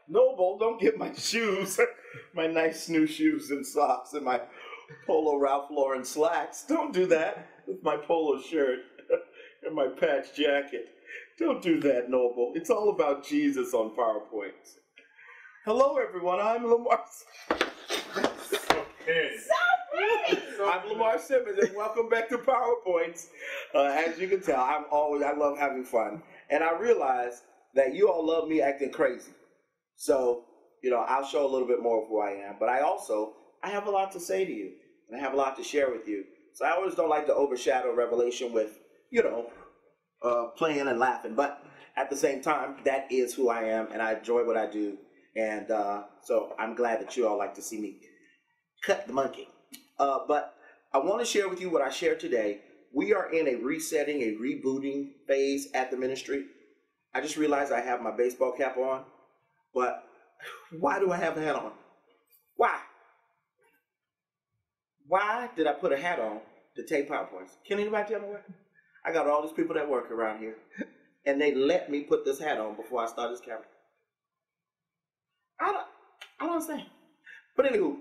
Noble, don't get my shoes, my nice new shoes and socks and my polo Ralph Lauren slacks. Don't do that with my polo shirt and my patch jacket. Don't do that, Noble. It's all about Jesus on PowerPoints. Hello, everyone. I'm Lamar. Okay. I'm Lamar Simmons, and welcome back to PowerPoints. As you can tell, I love having fun, and I realize that you all love me acting crazy. So, I'll show a little bit more of who I am, but I have a lot to say to you, and I have a lot to share with you. So I always don't like to overshadow Revelation with, playing and laughing, but at the same time, that is who I am, and I enjoy what I do, and so I'm glad that you all like to see me cut the monkey. But I want to share with you what I shared today. We are in a resetting, a rebooting phase at the ministry. I just realized I have my baseball cap on. But why do I have a hat on? Why? Why did I put a hat on to take PowerPoints? Can anybody tell me why? I got all these people that work around here, and they let me put this hat on before I start this camera. I don't understand. But anywho,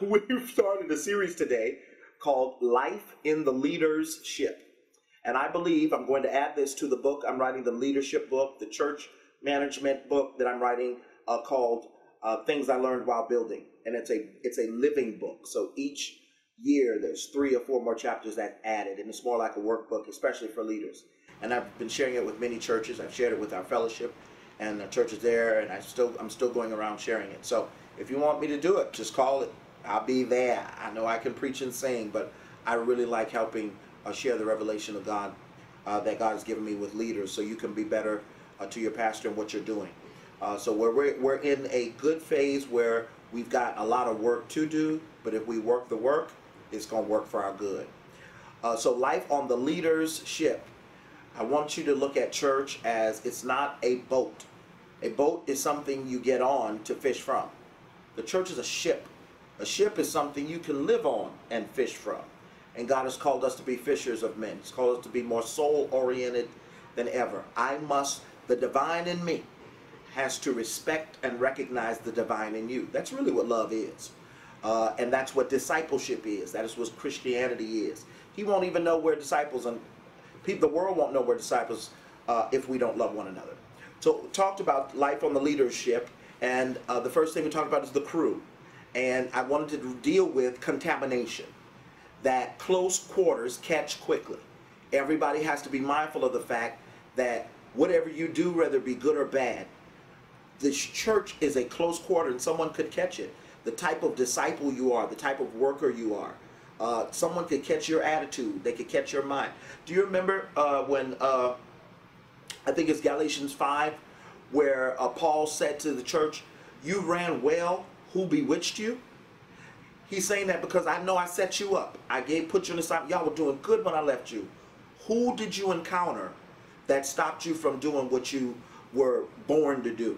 we've started a series today called Life in the Leader's Ship. And I believe I'm going to add this to the book. I'm writing the leadership book, the church management book that I'm writing called Things I Learned While Building. And it's a living book. So each year there's 3 or 4 more chapters that added, and it's more like a workbook, especially for leaders. And I've been sharing it with many churches. I've shared it with our fellowship and the churches there, and I'm still going around sharing it. So if you want me to do it, just call it. I'll be there. I know I can preach and sing, but I really like helping share the revelation of God that God has given me with leaders, so you can be better to your pastor and what you're doing. So we're in a good phase where we've got a lot of work to do, but if we work the work, it's going to work for our good. So life on the leader's ship. I want you to look at church as it's not a boat. A boat is something you get on to fish from. The church is a ship. A ship is something you can live on and fish from. And God has called us to be fishers of men. He's called us to be more soul-oriented than ever. The divine in me has to respect and recognize the divine in you. That's really what love is. And that's what discipleship is. That is what Christianity is. He won't even know we're disciples, and the world won't know we're disciples if we don't love one another. So we talked about life on the leadership, and the first thing we talked about is the crew. And I wanted to deal with contamination, that close quarters catch quickly. Everybody has to be mindful of the fact that whatever you do, whether it be good or bad, this church is a close quarter and someone could catch it. The type of disciple you are, the type of worker you are, someone could catch your attitude, they could catch your mind. Do you remember when, I think it's Galatians 5, where Paul said to the church, you ran well, who bewitched you? He's saying that because I know I set you up. Put you in the side. Y'all were doing good when I left you. Who did you encounter that stopped you from doing what you were born to do?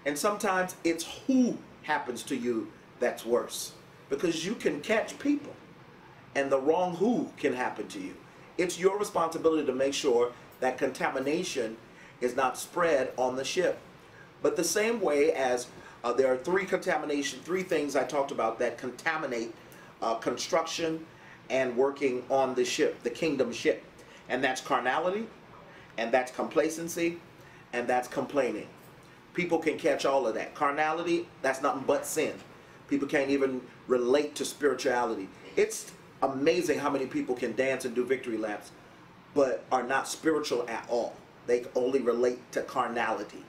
And sometimes it's who happens to you that's worse. Because you can catch people, and the wrong who can happen to you. It's your responsibility to make sure that contamination is not spread on the ship. But the same way as there are 3 things I talked about that contaminate construction and working on the ship, the kingdom ship. And that's carnality, and that's complacency, and that's complaining. People can catch all of that. Carnality, that's nothing but sin. People can't even relate to spirituality. It's amazing how many people can dance and do victory laps, but are not spiritual at all. They only relate to carnality.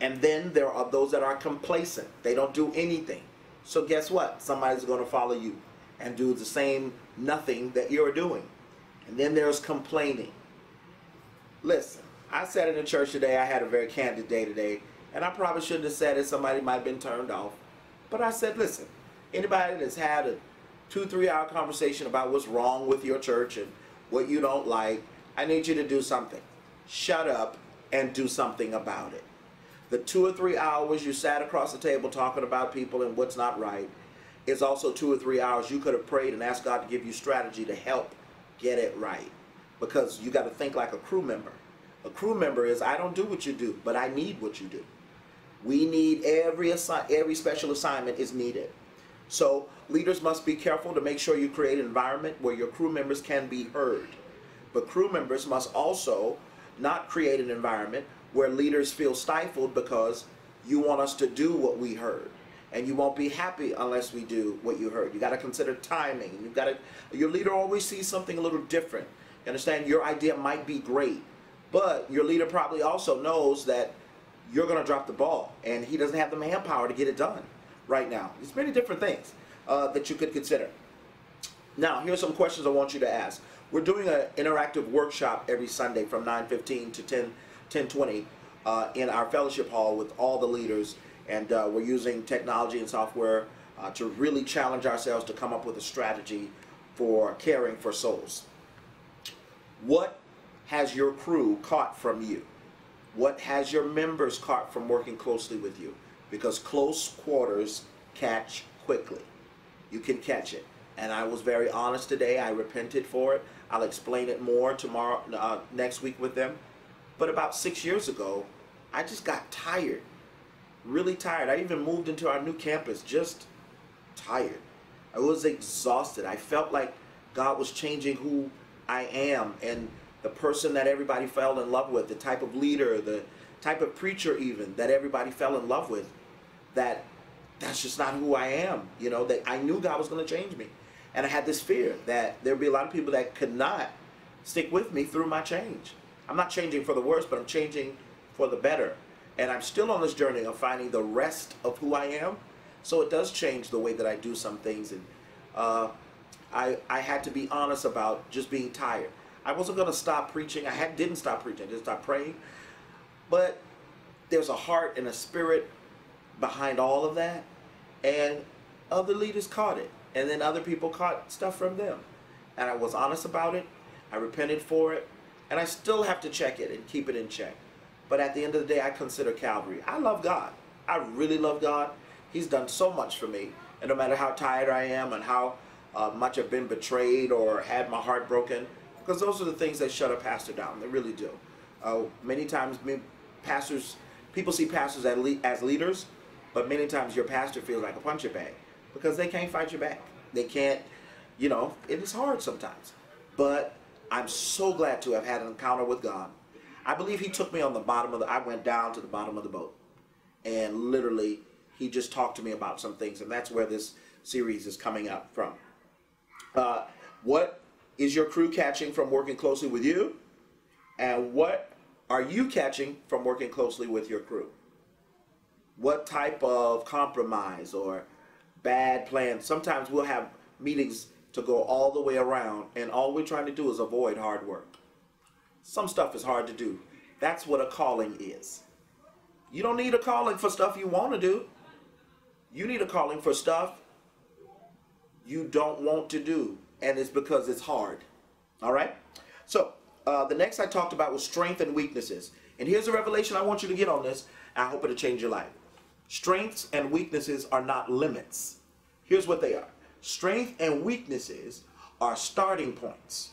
And then there are those that are complacent. They don't do anything. So guess what? Somebody's going to follow you and do the same nothing that you're doing. And then there's complaining. Listen, I said in the church today, I had a very candid day today, and I probably shouldn't have said it. Somebody might have been turned off. But I said, listen, anybody that's had a 2-3 hour conversation about what's wrong with your church and what you don't like, I need you to do something. Shut up and do something about it. The 2 or 3 hours you sat across the table talking about people and what's not right is also 2 or 3 hours you could have prayed and asked God to give you strategy to help get it right. Because you got to think like a crew member. A crew member is, I don't do what you do, but I need what you do. We need every special assignment is needed. So leaders must be careful to make sure you create an environment where your crew members can be heard. But crew members must also not create an environment where leaders feel stifled because you want us to do what we heard. And you won't be happy unless we do what you heard. You got to consider timing. Your leader always sees something a little different. You understand? Your idea might be great, but your leader probably also knows that you're going to drop the ball, and he doesn't have the manpower to get it done right now. There's many different things that you could consider. Now, here's some questions I want you to ask. We're doing an interactive workshop every Sunday from 9:15 to 10:20 in our fellowship hall with all the leaders. And we're using technology and software to really challenge ourselves to come up with a strategy for caring for souls. What has your crew caught from you? What has your members caught from working closely with you? Because close quarters catch quickly. You can catch it. And I was very honest today. I repented for it. I'll explain it more tomorrow, next week with them. But about 6 years ago, I just got tired. Really tired. I even moved into our new campus just tired. I was exhausted. I felt like God was changing who I am and the person that everybody fell in love with, the type of leader, the type of preacher even that everybody fell in love with. That's just not who I am. You know, that I knew God was going to change me. And I had this fear that there'd be a lot of people that could not stick with me through my change. I'm not changing for the worse, but I'm changing for the better. And I'm still on this journey of finding the rest of who I am. So it does change the way that I do some things. And I had to be honest about just being tired. I wasn't going to stop preaching. Didn't stop preaching. I didn't stop praying. But there's a heart and a spirit behind all of that. And other leaders caught it. And then other people caught stuff from them. And I was honest about it. I repented for it. And I still have to check it and keep it in check. But at the end of the day, I consider Calvary. I love God. I really love God. He's done so much for me. And no matter how tired I am and how much I've been betrayed or had my heart broken, because those are the things that shut a pastor down. They really do. Many times people see pastors as leaders, but many times your pastor feels like a punching bag because they can't fight your back. They can't, it is hard sometimes. But I'm so glad to have had an encounter with God. I believe he took me on the bottom I went down to the bottom of the boat. And literally, he just talked to me about some things. And that's where this series is coming up from. What is your crew catching from working closely with you? And what are you catching from working closely with your crew? What type of compromise or bad plans? Sometimes we'll have meetings to go all the way around. And all we're trying to do is avoid hard work. Some stuff is hard to do. That's what a calling is. You don't need a calling for stuff you want to do. You need a calling for stuff you don't want to do. And it's because it's hard. All right? So, the next I talked about was strength and weaknesses. And here's a revelation I want you to get on this. I hope it'll change your life. Strengths and weaknesses are not limits. Here's what they are. Strength and weaknesses are starting points.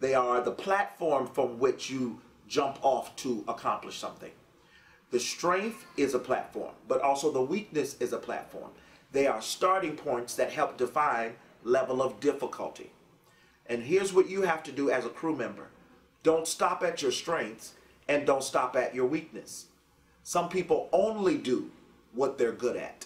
They are the platform from which you jump off to accomplish something. The strength is a platform, but also the weakness is a platform. They are starting points that help define level of difficulty. And here's what you have to do as a crew member. Don't stop at your strengths and don't stop at your weakness. Some people only do what they're good at.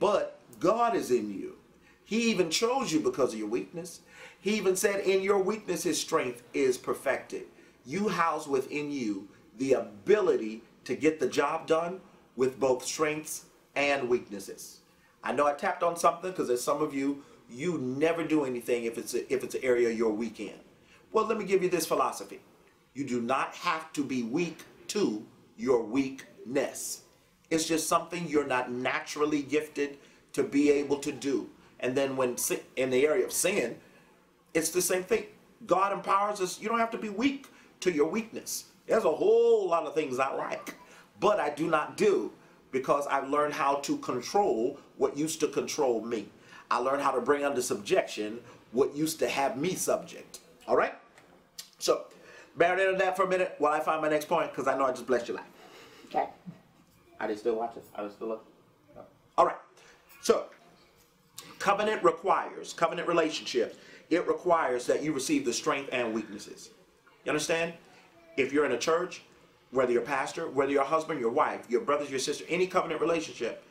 But God is in you. He even chose you because of your weakness. He even said in your weakness, his strength is perfected. You house within you the ability to get the job done with both strengths and weaknesses. I know I tapped on something because there's some of you never do anything if it's an area you're weak in. Well, let me give you this philosophy. You do not have to be weak to your weakness. It's just something you're not naturally gifted to be able to do. And then when in the area of sin, it's the same thing. God empowers us. You don't have to be weak to your weakness. There's a whole lot of things I like, but I do not do because I've learned how to control what used to control me. I learned how to bring under subjection what used to have me subject. All right? So, marinate on that for a minute while I find my next point because I know I just blessed your life. Okay. Are they still watching? Are they still looking? No. All right. So, covenant relationship, it requires that you receive the strength and weaknesses. You understand? If you're in a church, whether you're a pastor, whether you're a husband, your wife, your brothers, your sister, any covenant relationship,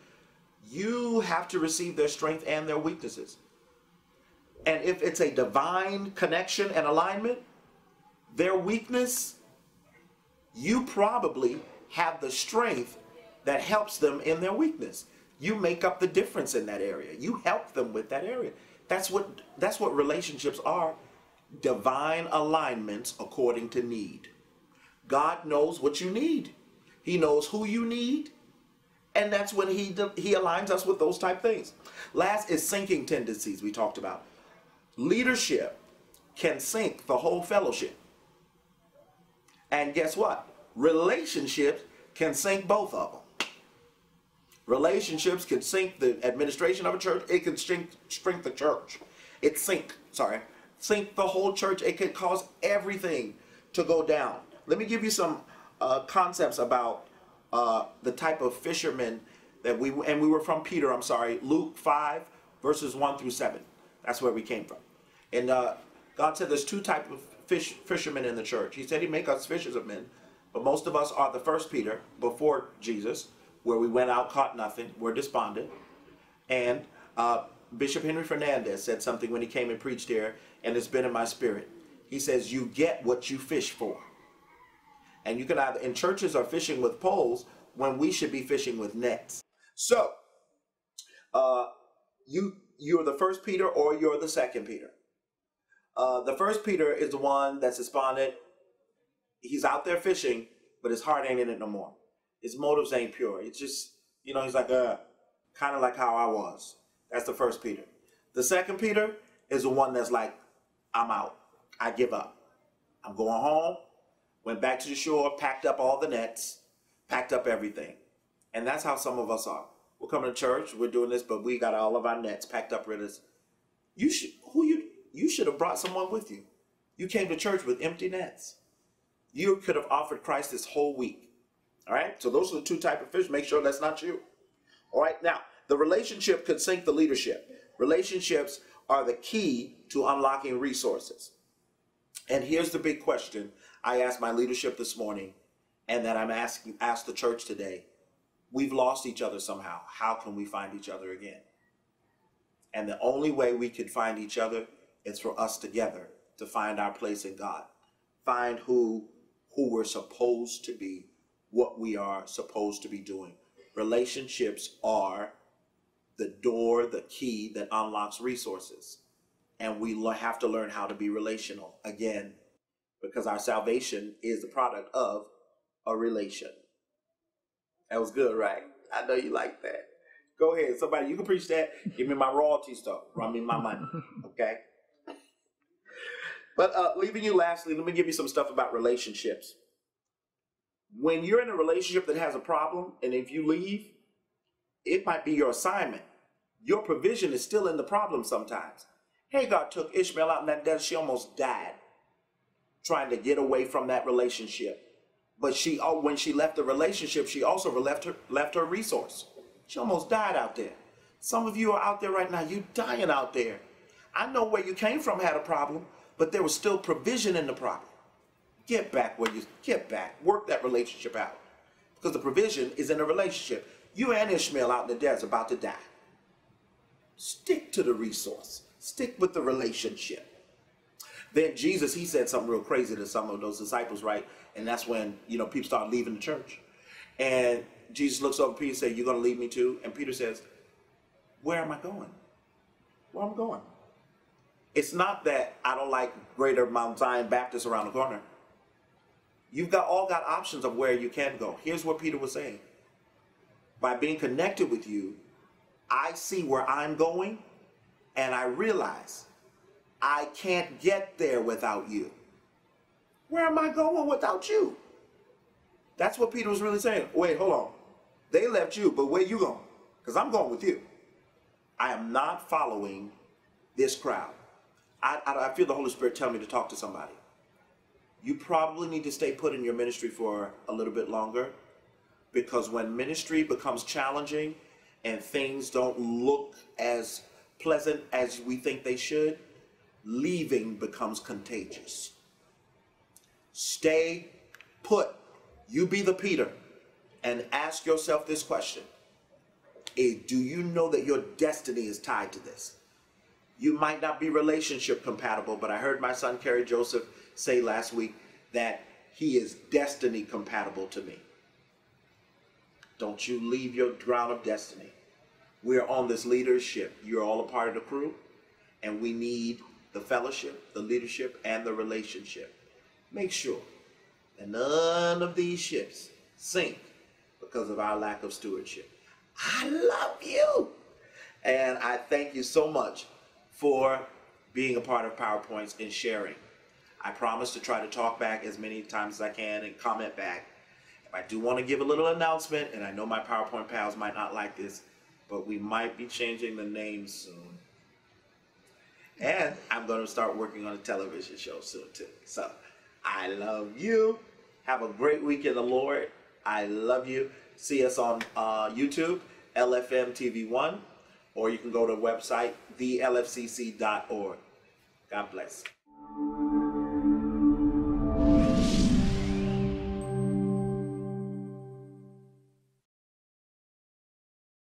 you have to receive their strength and their weaknesses. And if it's a divine connection and alignment, their weakness, you probably have the strength that helps them in their weakness. You make up the difference in that area. You help them with that area. That's what relationships are. Divine alignments according to need. God knows what you need. He knows who you need. And that's when he aligns us with those type things. Last is sinking tendencies we talked about. Leadership can sink the whole fellowship. And guess what? Relationships can sink both of them. Relationships can sink the administration of a church. It can sink the church. Sink the whole church. It can cause everything to go down. Let me give you some concepts about the type of fishermen that we were from Peter, Luke 5, verses 1 through 7. That's where we came from. And God said there's two types of fishermen in the church. He said he'd make us fishers of men, but most of us are the first Peter, before Jesus, where we went out, caught nothing, we're despondent. And Bishop Henry Fernandez said something when he came and preached here, and it's been in my spirit. He says, you get what you fish for. And you can either, in churches, are fishing with poles when we should be fishing with nets. So, you're the first Peter or you're the second Peter. The first Peter is the one that's despondent. He's out there fishing, but his heart ain't in it no more. His motives ain't pure. It's just, he's like, kind of like how I was. That's the first Peter. The second Peter is the one that's like, I'm out. I give up. I'm going home. Went back to the shore, packed up all the nets, packed up everything. And that's how some of us are. We're coming to church, we're doing this, but we got all of our nets packed up with us. You should have brought someone with you. You came to church with empty nets. You could have offered Christ this whole week. All right? So those are the two types of fish. Make sure that's not you. All right? Now, the relationship could sink the leadership. Relationships are the key to unlocking resources. And here's the big question I asked my leadership this morning, and that I'm asked the church today. We've lost each other somehow. How can we find each other again? And the only way we can find each other is for us together to find our place in God. Find who we're supposed to be, what we are supposed to be doing. Relationships are the door, the key that unlocks resources. And we have to learn how to be relational again, because our salvation is the product of a relation. That was good, right? I know you like that. Go ahead. Somebody, you can preach that. Give me my royalty stuff. Run me my money. Okay? But leaving you lastly, let me give you some stuff about relationships. When you're in a relationship that has a problem, and if you leave, it might be your assignment. Your provision is still in the problem sometimes. Hagar took Ishmael out in that desert. She almost died trying to get away from that relationship. But when she left the relationship, she also left her resource. She almost died out there. Some of you are out there right now. You're dying out there. I know where you came from had a problem, but there was still provision in the problem. Get back. Work that relationship out. Because the provision is in the relationship. You and Ishmael out in the desert about to die. Stick to the resource. Stick with the relationship. Then Jesus, he said something real crazy to some of those disciples, right? And that's when, people start leaving the church. And Jesus looks over at Peter and says, you're going to leave me too? And Peter says, where am I going? Where am I going? It's not that I don't like Greater Mount Zion Baptist around the corner. You've all got options of where you can go. Here's what Peter was saying. By being connected with you, I see where I'm going, and I realize I can't get there without you. Where am I going without you? That's what Peter was really saying. Wait, hold on. They left you, but where you going? Because I'm going with you. I am not following this crowd. I feel the Holy Spirit telling me to talk to somebody. You probably need to stay put in your ministry for a little bit longer, Because when ministry becomes challenging and things don't look as pleasant as we think they should, leaving becomes contagious. Stay put. You be the Peter and ask yourself this question. Do you know that your destiny is tied to this? You might not be relationship compatible, but I heard my son Kerry Joseph say last week that he is destiny compatible to me. Don't you leave your ground of destiny. We're on this leadership. You're all a part of the crew, and we need the fellowship, the leadership, and the relationship. Make sure that none of these ships sink because of our lack of stewardship. I love you. And I thank you so much for being a part of PowerPoints and sharing. I promise to try to talk back as many times as I can and comment back. I do want to give a little announcement, and I know my PowerPoint pals might not like this, but we might be changing the name soon. And I'm going to start working on a television show soon too. So I love you. Have a great week in the Lord. I love you. See us on YouTube, LFM TV1, or you can go to the website, thelfcc.org. God bless.